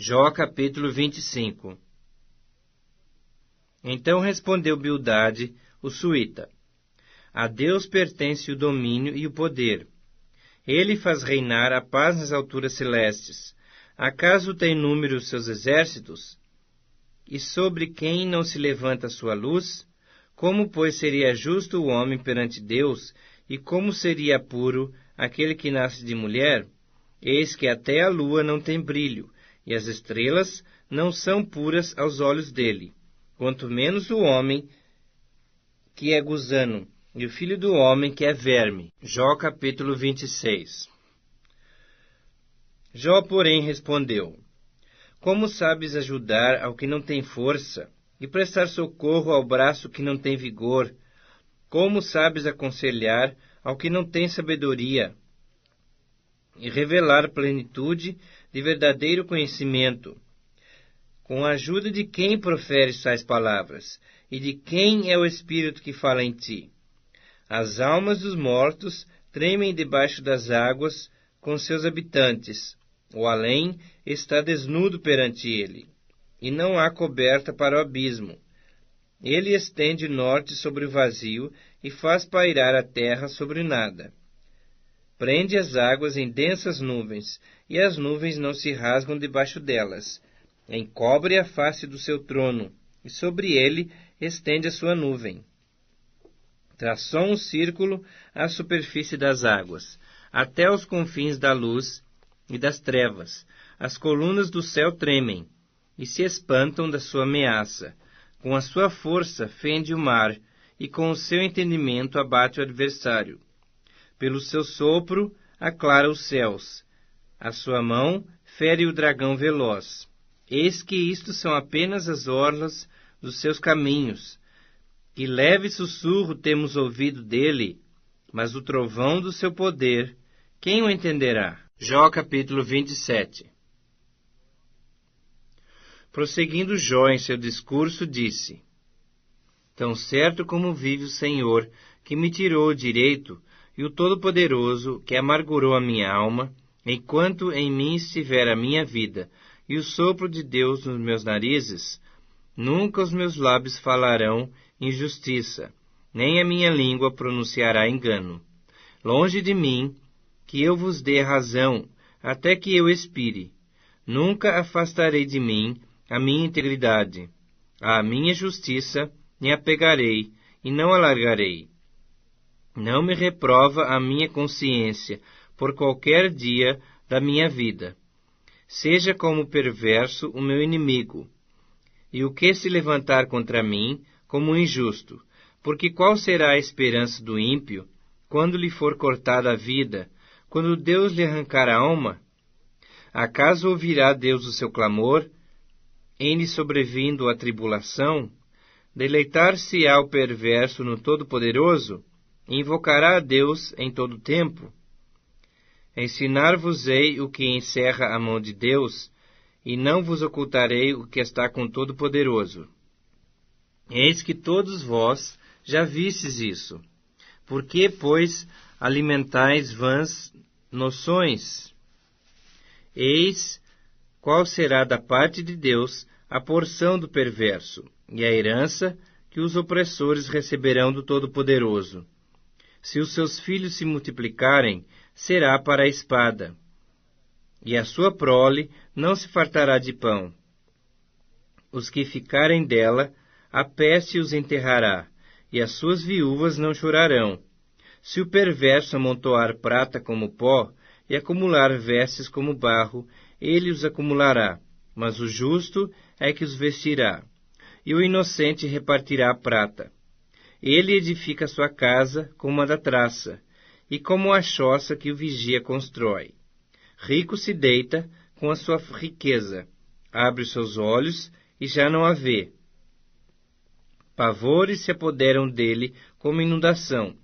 Jó capítulo 25. Então respondeu Bildade, o suíta: A Deus pertence o domínio e o poder. Ele faz reinar a paz nas alturas celestes. Acaso tem número os seus exércitos? E sobre quem não se levanta a sua luz? Como, pois, seria justo o homem perante Deus, e como seria puro aquele que nasce de mulher? Eis que até a lua não tem brilho, e as estrelas não são puras aos olhos dele. Quanto menos o homem, que é gusano, e o filho do homem, que é verme. Jó capítulo 26. Jó, porém, respondeu: Como sabes ajudar ao que não tem força, e prestar socorro ao braço que não tem vigor? Como sabes aconselhar ao que não tem sabedoria, e revelar plenitude de verdadeiro conhecimento? Com a ajuda de quem proferes tais palavras? E de quem é o Espírito que fala em ti? As almas dos mortos tremem debaixo das águas com seus habitantes. O além está desnudo perante ele, e não há coberta para o abismo. Ele estende o norte sobre o vazio e faz pairar a terra sobre nada. Prende as águas em densas nuvens, e as nuvens não se rasgam debaixo delas. Encobre a face do seu trono, e sobre ele estende a sua nuvem. Traçou um círculo à superfície das águas, até os confins da luz e das trevas. As colunas do céu tremem, e se espantam da sua ameaça. Com a sua força fende o mar, e com o seu entendimento abate o adversário. Pelo seu sopro aclara os céus. A sua mão fere o dragão veloz. Eis que isto são apenas as orlas dos seus caminhos. Que leve sussurro temos ouvido dele, mas o trovão do seu poder, quem o entenderá? Jó capítulo 27. Prosseguindo Jó em seu discurso, disse: Tão certo como vive o Senhor, que me tirou o direito, e o Todo-Poderoso, que amargurou a minha alma, enquanto em mim estiver a minha vida, e o sopro de Deus nos meus narizes, nunca os meus lábios falarão injustiça, nem a minha língua pronunciará engano. Longe de mim, que eu vos dê razão, até que eu expire. Nunca afastarei de mim a minha integridade. À minha justiça me apegarei, e não alargarei. Não me reprova a minha consciência por qualquer dia da minha vida. Seja como perverso o meu inimigo, e o que se levantar contra mim como injusto, porque qual será a esperança do ímpio quando lhe for cortada a vida, quando Deus lhe arrancar a alma? Acaso ouvirá Deus o seu clamor, em lhe sobrevindo a tribulação? Deleitar-se-á o perverso no Todo-Poderoso? Invocará a Deus em todo tempo? Ensinar-vos-ei o que encerra a mão de Deus, e não vos ocultarei o que está com Todo-Poderoso. Eis que todos vós já vistes isso. Por que, pois, alimentais vãs noções? Eis qual será da parte de Deus a porção do perverso, e a herança que os opressores receberão do Todo-Poderoso. Se os seus filhos se multiplicarem, será para a espada, e a sua prole não se fartará de pão. Os que ficarem dela, a peste os enterrará, e as suas viúvas não chorarão. Se o perverso amontoar prata como pó, e acumular vestes como barro, ele os acumulará, mas o justo é que os vestirá, e o inocente repartirá a prata. Ele edifica sua casa como a da traça, e como a choça que o vigia constrói. Rico se deita com a sua riqueza, abre os seus olhos e já não a vê. Pavores se apoderam dele como inundação.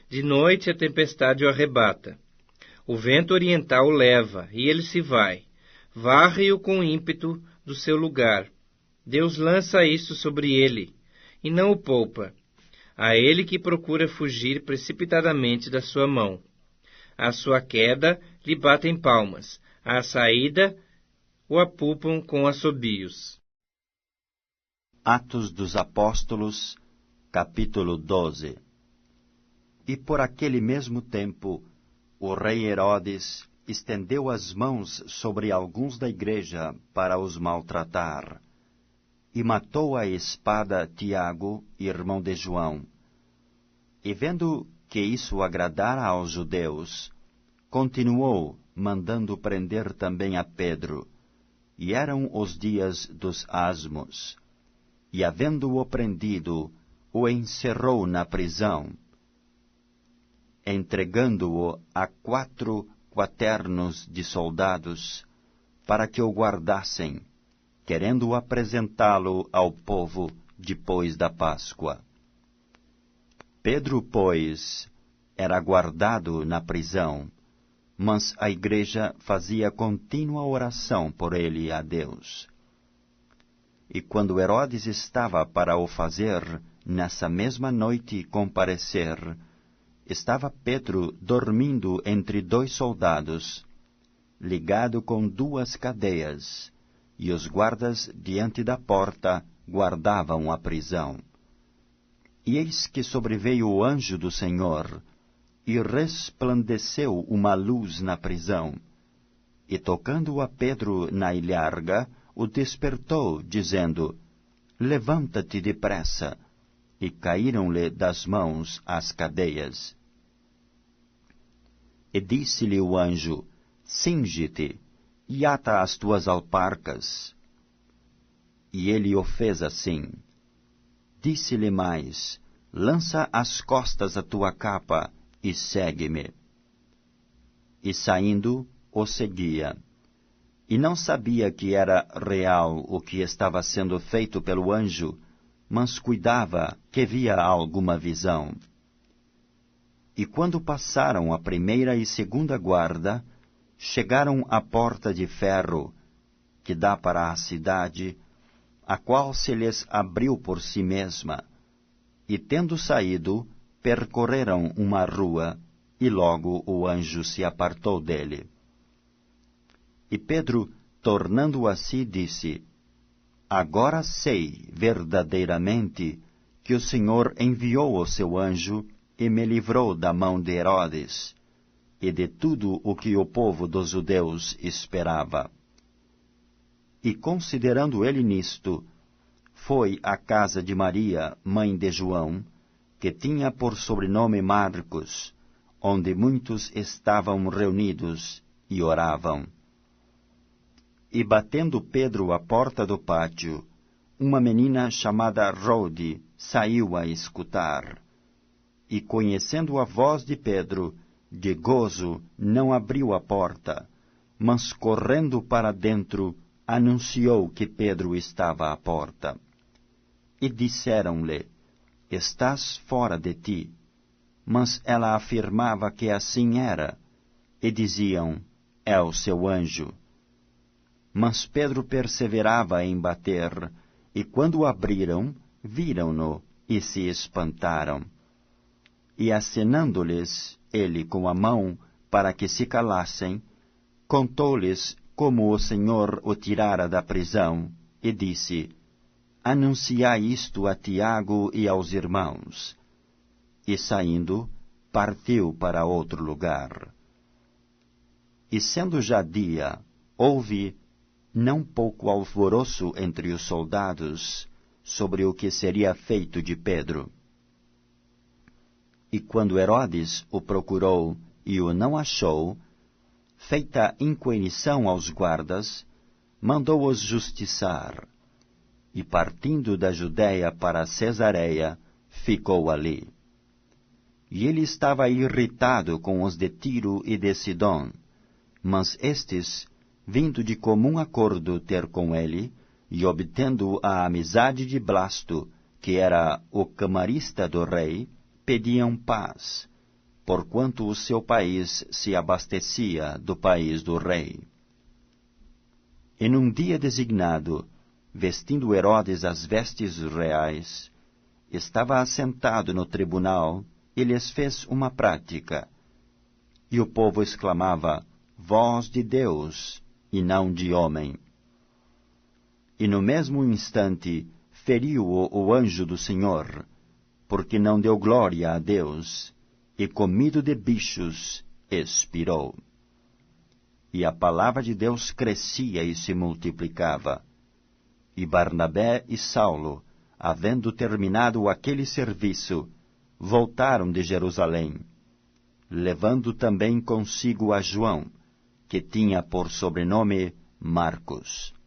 De noite a tempestade o arrebata. O vento oriental o leva, e ele se vai. Varre-o com ímpeto do seu lugar. Deus lança isto sobre ele, e não o poupa. A ele que procura fugir precipitadamente da sua mão. À sua queda lhe batem palmas. À saída o apupam com assobios. Atos dos Apóstolos, capítulo 12. E por aquele mesmo tempo, o rei Herodes estendeu as mãos sobre alguns da igreja para os maltratar, e matou à espada Tiago, irmão de João. E vendo que isso agradara aos judeus, continuou mandando prender também a Pedro, e eram os dias dos asmos. E havendo-o prendido, o encerrou na prisão, entregando-o a 4 quaternos de soldados, para que o guardassem, querendo apresentá-lo ao povo depois da Páscoa. Pedro, pois, era guardado na prisão, mas a igreja fazia contínua oração por ele a Deus. E quando Herodes estava para o fazer, nessa mesma noite comparecer, estava Pedro dormindo entre 2 soldados, ligado com 2 cadeias, e os guardas diante da porta guardavam a prisão. E eis que sobreveio o anjo do Senhor, e resplandeceu uma luz na prisão, e tocando a Pedro na ilharga, o despertou, dizendo: Levanta-te depressa. E caíram-lhe das mãos as cadeias. E disse-lhe o anjo: Cinge-te, e ata as tuas alparcas. E ele o fez assim. Disse-lhe mais: Lança às costas a tua capa, e segue-me. E saindo, o seguia. E não sabia que era real o que estava sendo feito pelo anjo, mas cuidava que via alguma visão. E quando passaram a 1ª e 2ª guarda, chegaram à porta de ferro, que dá para a cidade, a qual se lhes abriu por si mesma, e tendo saído, percorreram uma rua, e logo o anjo se apartou dele. E Pedro, tornando a si, disse: Agora sei verdadeiramente que o Senhor enviou o seu anjo e me livrou da mão de Herodes e de tudo o que o povo dos judeus esperava. E considerando ele nisto, foi à casa de Maria, mãe de João, que tinha por sobrenome Marcos, onde muitos estavam reunidos e oravam. E batendo Pedro à porta do pátio, uma menina chamada Rode saiu a escutar. E conhecendo a voz de Pedro, de gozo não abriu a porta, mas correndo para dentro, anunciou que Pedro estava à porta. E disseram-lhe: Estás fora de ti. Mas ela afirmava que assim era, e diziam: É o seu anjo. Mas Pedro perseverava em bater, e quando abriram, viram-no e se espantaram. E acenando-lhes ele com a mão para que se calassem, contou-lhes como o Senhor o tirara da prisão, e disse: Anunciai isto a Tiago e aos irmãos. E saindo, partiu para outro lugar. E sendo já dia, houve não pouco alvoroço entre os soldados sobre o que seria feito de Pedro. E quando Herodes o procurou e o não achou, feita inquirição aos guardas, mandou-os justiçar, e partindo da Judéia para Cesareia, ficou ali. E ele estava irritado com os de Tiro e de Sidom, mas estes, vindo de comum acordo ter com ele, e obtendo a amizade de Blasto, que era o camarista do rei, pediam paz, porquanto o seu país se abastecia do país do rei. E num dia designado, vestindo Herodes as vestes reais, estava assentado no tribunal e lhes fez uma prática. E o povo exclamava: Voz de Deus, e não de homem. e no mesmo instante feriu-o o anjo do Senhor, porque não deu glória a Deus, e comido de bichos, expirou. E a palavra de Deus crescia e se multiplicava. E Barnabé e Saulo, havendo terminado aquele serviço, voltaram de Jerusalém, levando também consigo a João, que tinha por sobrenome Marcos.